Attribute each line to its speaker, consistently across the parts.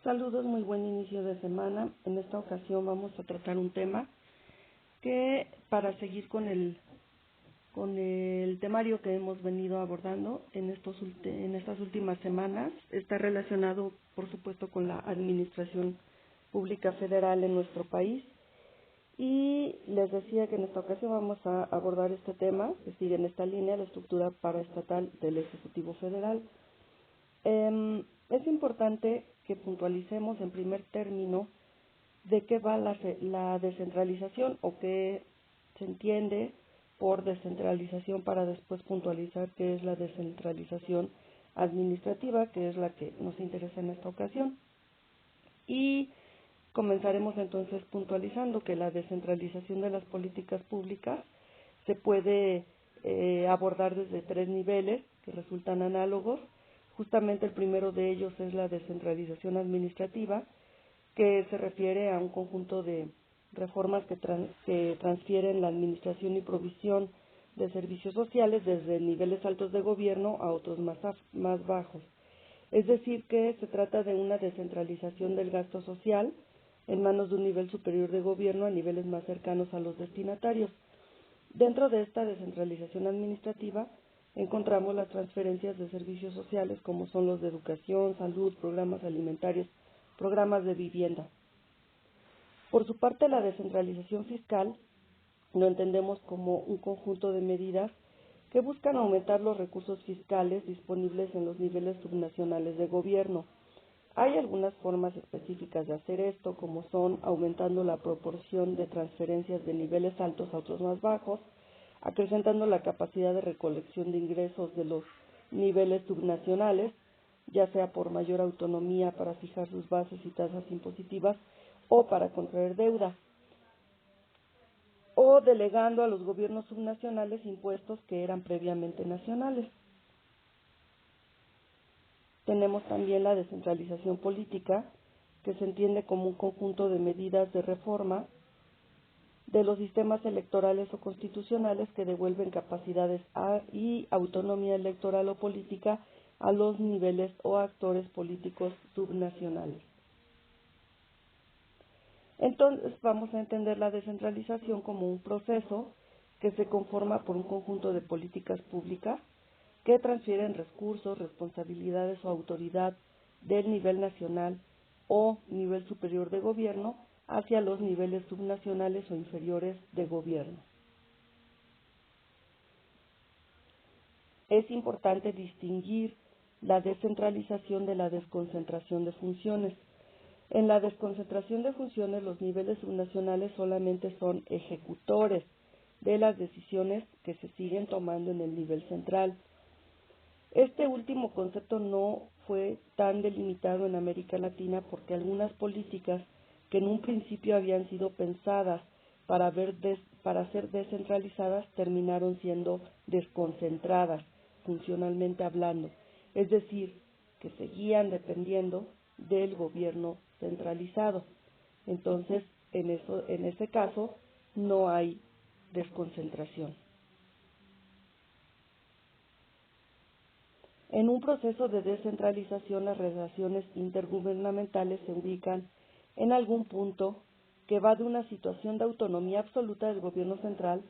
Speaker 1: Saludos, muy buen inicio de semana. En esta ocasión vamos a tratar un tema que, para seguir con el temario que hemos venido abordando en estas últimas semanas, está relacionado, por supuesto, con la administración pública federal en nuestro país. Y les decía que en esta ocasión vamos a abordar este tema que sigue en esta línea, la estructura paraestatal del Ejecutivo Federal. Es importante que puntualicemos en primer término de qué va la descentralización o qué se entiende por descentralización, para después puntualizar qué es la descentralización administrativa, que es la que nos interesa en esta ocasión. Y comenzaremos entonces puntualizando que la descentralización de las políticas públicas se puede abordar desde tres niveles que resultan análogos. Justamente el primero de ellos es la descentralización administrativa, que se refiere a un conjunto de reformas que transfieren la administración y provisión de servicios sociales desde niveles altos de gobierno a otros más bajos. Es decir, que se trata de una descentralización del gasto social en manos de un nivel superior de gobierno a niveles más cercanos a los destinatarios. Dentro de esta descentralización administrativa encontramos las transferencias de servicios sociales, como son los de educación, salud, programas alimentarios, programas de vivienda. Por su parte, la descentralización fiscal lo entendemos como un conjunto de medidas que buscan aumentar los recursos fiscales disponibles en los niveles subnacionales de gobierno. Hay algunas formas específicas de hacer esto, como son aumentando la proporción de transferencias de niveles altos a otros más bajos, acrecentando la capacidad de recolección de ingresos de los niveles subnacionales, ya sea por mayor autonomía para fijar sus bases y tasas impositivas o para contraer deuda, o delegando a los gobiernos subnacionales impuestos que eran previamente nacionales. Tenemos también la descentralización política, que se entiende como un conjunto de medidas de reforma de los sistemas electorales o constitucionales que devuelven capacidades y autonomía electoral o política a los niveles o actores políticos subnacionales. Entonces vamos a entender la descentralización como un proceso que se conforma por un conjunto de políticas públicas que transfieren recursos, responsabilidades o autoridad del nivel nacional o nivel superior de gobierno hacia los niveles subnacionales o inferiores de gobierno. Es importante distinguir la descentralización de la desconcentración de funciones. En la desconcentración de funciones, los niveles subnacionales solamente son ejecutores de las decisiones que se siguen tomando en el nivel central. Este último concepto no fue tan delimitado en América Latina porque algunas políticas que en un principio habían sido pensadas para ser descentralizadas terminaron siendo desconcentradas, funcionalmente hablando, es decir, que seguían dependiendo del gobierno centralizado. Entonces, en ese caso, no hay desconcentración. En un proceso de descentralización, las relaciones intergubernamentales se ubican en algún punto que va de una situación de autonomía absoluta del gobierno central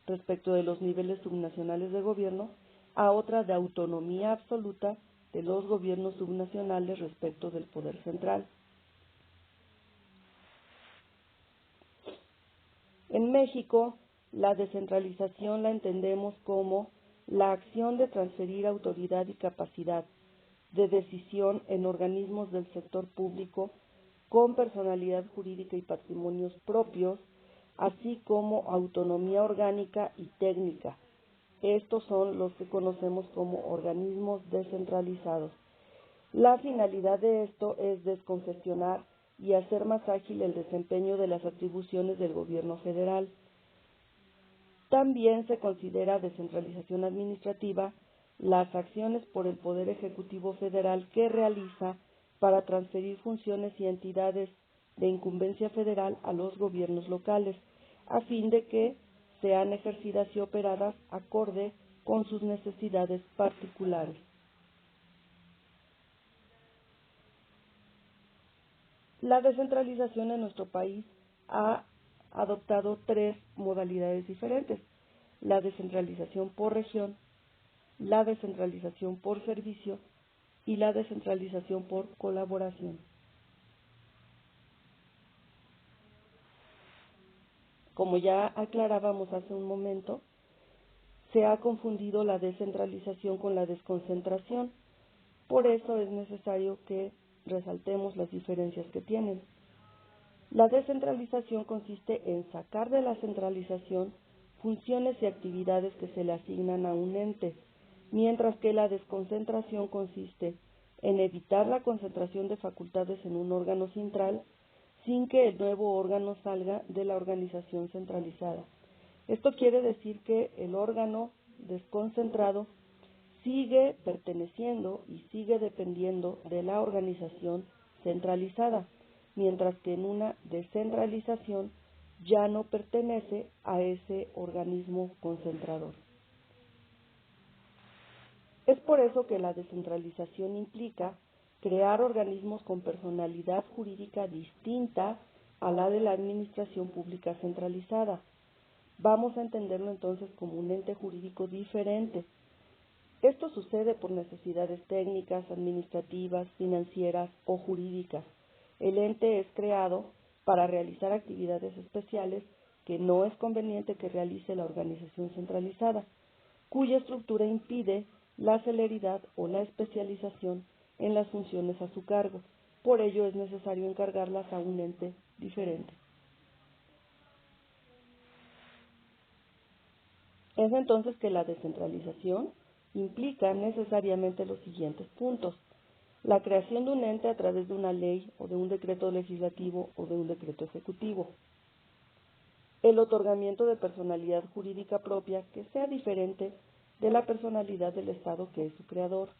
Speaker 1: respecto de los niveles subnacionales de gobierno a otra de autonomía absoluta de los gobiernos subnacionales respecto del poder central. En México, la descentralización la entendemos como la acción de transferir autoridad y capacidad de decisión en organismos del sector público con personalidad jurídica y patrimonios propios, así como autonomía orgánica y técnica. Estos son los que conocemos como organismos descentralizados. La finalidad de esto es descongestionar y hacer más ágil el desempeño de las atribuciones del gobierno federal. También se considera descentralización administrativa las acciones por el Poder Ejecutivo Federal que realiza para transferir funciones y entidades de incumbencia federal a los gobiernos locales, a fin de que sean ejercidas y operadas acorde con sus necesidades particulares. La descentralización en nuestro país ha adoptado tres modalidades diferentes: la descentralización por región, la descentralización por servicio y la descentralización por colaboración. Como ya aclarábamos hace un momento, se ha confundido la descentralización con la desconcentración. Por eso es necesario que resaltemos las diferencias que tienen. La descentralización consiste en sacar de la centralización funciones y actividades que se le asignan a un ente, mientras que la desconcentración consiste en evitar la concentración de facultades en un órgano central sin que el nuevo órgano salga de la organización centralizada. Esto quiere decir que el órgano desconcentrado sigue perteneciendo y sigue dependiendo de la organización centralizada, mientras que en una descentralización ya no pertenece a ese organismo concentrador. Es por eso que la descentralización implica crear organismos con personalidad jurídica distinta a la de la administración pública centralizada. Vamos a entenderlo entonces como un ente jurídico diferente. Esto sucede por necesidades técnicas, administrativas, financieras o jurídicas. El ente es creado para realizar actividades especiales que no es conveniente que realice la organización centralizada, cuya estructura impide la celeridad o la especialización en las funciones a su cargo. Por ello es necesario encargarlas a un ente diferente. Es entonces que la descentralización implica necesariamente los siguientes puntos: la creación de un ente a través de una ley o de un decreto legislativo o de un decreto ejecutivo, el otorgamiento de personalidad jurídica propia que sea diferente de la personalidad del Estado que es su creador,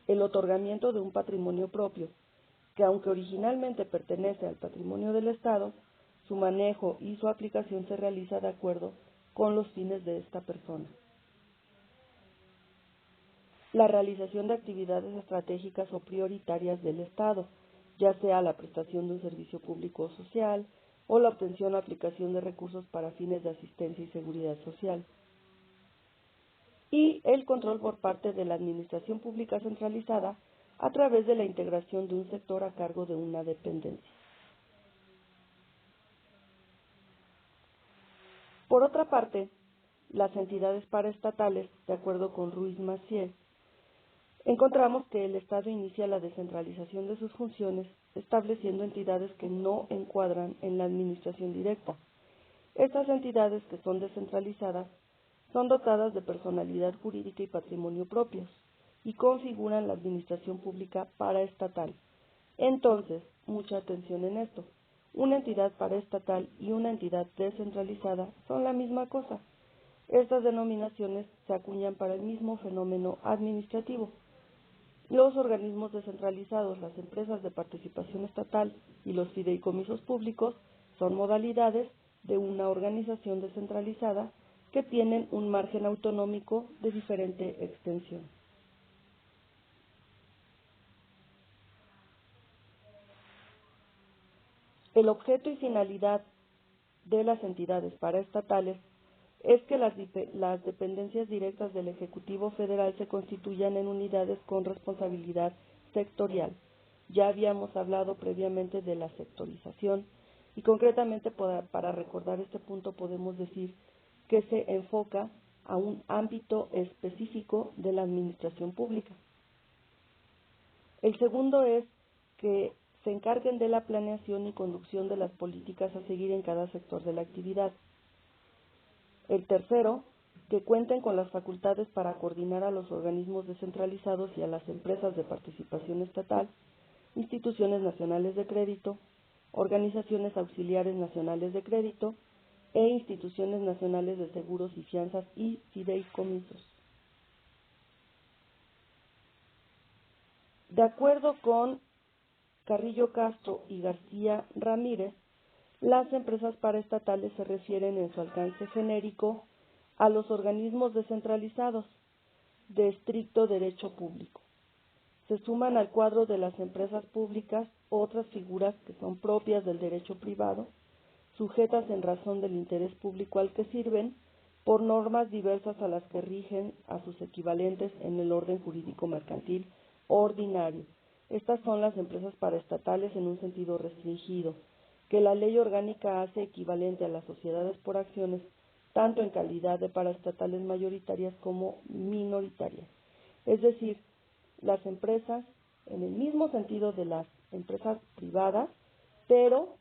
Speaker 1: el otorgamiento de un patrimonio propio que, aunque originalmente pertenece al patrimonio del Estado, su manejo y su aplicación se realiza de acuerdo con los fines de esta persona. La realización de actividades estratégicas o prioritarias del Estado, ya sea la prestación de un servicio público o social o la obtención o aplicación de recursos para fines de asistencia y seguridad social. Y el control por parte de la administración pública centralizada a través de la integración de un sector a cargo de una dependencia. Por otra parte, las entidades paraestatales, de acuerdo con Ruiz-Massieu, encontramos que el Estado inicia la descentralización de sus funciones estableciendo entidades que no encuadran en la administración directa. Estas entidades que son descentralizadas son dotadas de personalidad jurídica y patrimonio propios y configuran la administración pública paraestatal. Entonces, mucha atención en esto. Una entidad paraestatal y una entidad descentralizada son la misma cosa. Estas denominaciones se acuñan para el mismo fenómeno administrativo. Los organismos descentralizados, las empresas de participación estatal y los fideicomisos públicos son modalidades de una organización descentralizada que tienen un margen autonómico de diferente extensión. El objeto y finalidad de las entidades paraestatales es que las dependencias directas del Ejecutivo Federal se constituyan en unidades con responsabilidad sectorial. Ya habíamos hablado previamente de la sectorización y concretamente para recordar este punto podemos decir que se enfoca a un ámbito específico de la administración pública. El segundo es que se encarguen de la planeación y conducción de las políticas a seguir en cada sector de la actividad. El tercero, que cuenten con las facultades para coordinar a los organismos descentralizados y a las empresas de participación estatal, instituciones nacionales de crédito, organizaciones auxiliares nacionales de crédito e instituciones nacionales de seguros y fianzas y fideicomisos. De acuerdo con Carrillo Castro y García Ramírez, las empresas paraestatales se refieren en su alcance genérico a los organismos descentralizados de estricto derecho público. Se suman al cuadro de las empresas públicas otras figuras que son propias del derecho privado, sujetas en razón del interés público al que sirven, por normas diversas a las que rigen a sus equivalentes en el orden jurídico mercantil ordinario. Estas son las empresas paraestatales en un sentido restringido, que la ley orgánica hace equivalente a las sociedades por acciones, tanto en calidad de paraestatales mayoritarias como minoritarias. Es decir, las empresas en el mismo sentido de las empresas privadas, pero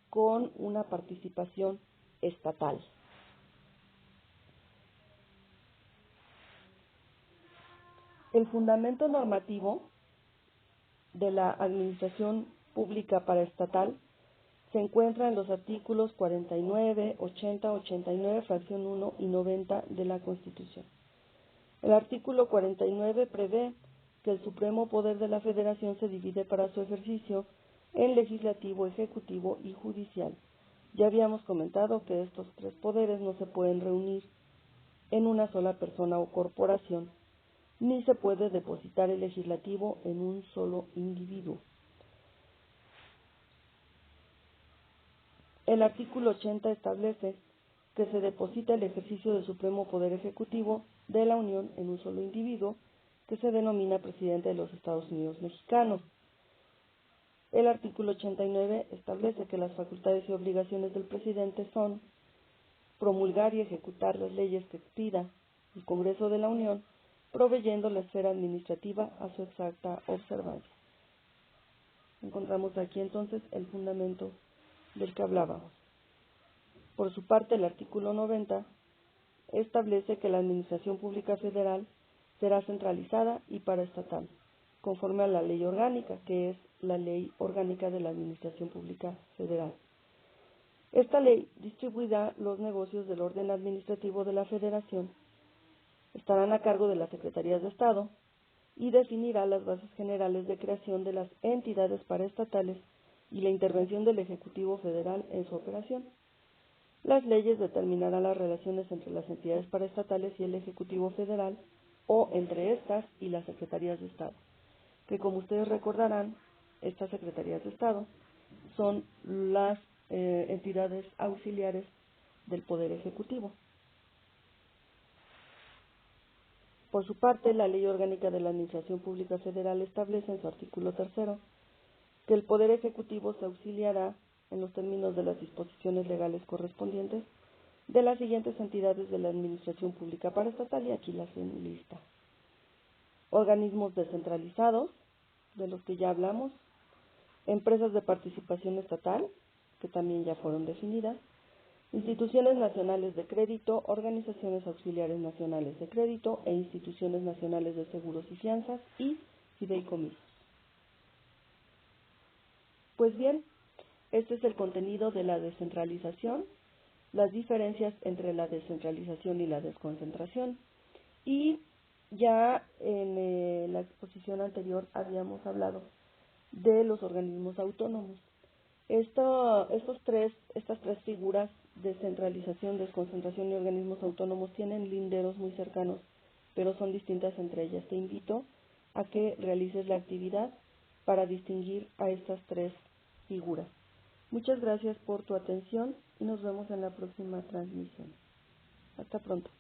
Speaker 1: con una participación estatal. El fundamento normativo de la administración pública paraestatal se encuentra en los artículos 49, 80, 89, fracción 1 y 90 de la Constitución. El artículo 49 prevé que el supremo poder de la Federación se divide para su ejercicio en legislativo, ejecutivo y judicial. Ya habíamos comentado que estos tres poderes no se pueden reunir en una sola persona o corporación, ni se puede depositar el legislativo en un solo individuo. El artículo 80 establece que se deposita el ejercicio del supremo poder ejecutivo de la Unión en un solo individuo, que se denomina presidente de los Estados Unidos mexicanos. El artículo 89 establece que las facultades y obligaciones del presidente son promulgar y ejecutar las leyes que expida el Congreso de la Unión, proveyendo la esfera administrativa a su exacta observancia. Encontramos aquí entonces el fundamento del que hablábamos. Por su parte, el artículo 90 establece que la Administración Pública Federal será centralizada y paraestatal, conforme a la ley orgánica, que es la Ley Orgánica de la Administración Pública Federal. Esta ley distribuirá los negocios del orden administrativo de la Federación, estarán a cargo de las Secretarías de Estado y definirá las bases generales de creación de las entidades paraestatales y la intervención del Ejecutivo Federal en su operación. Las leyes determinarán las relaciones entre las entidades paraestatales y el Ejecutivo Federal o entre estas y las Secretarías de Estado, que como ustedes recordarán, estas Secretarías de Estado son las entidades auxiliares del Poder Ejecutivo. Por su parte, la Ley Orgánica de la Administración Pública Federal establece en su artículo 3 que el Poder Ejecutivo se auxiliará, en los términos de las disposiciones legales correspondientes, de las siguientes entidades de la Administración Pública paraestatal, y aquí las enlista. Organismos descentralizados, de los que ya hablamos, empresas de participación estatal, que también ya fueron definidas, instituciones nacionales de crédito, organizaciones auxiliares nacionales de crédito e instituciones nacionales de seguros y fianzas y fideicomisos. Pues bien, este es el contenido de la descentralización, las diferencias entre la descentralización y la desconcentración, y ya en la exposición anterior habíamos hablado de los organismos autónomos. Estas tres figuras, descentralización, desconcentración y organismos autónomos, tienen linderos muy cercanos, pero son distintas entre ellas. Te invito a que realices la actividad para distinguir a estas tres figuras. Muchas gracias por tu atención y nos vemos en la próxima transmisión. Hasta pronto.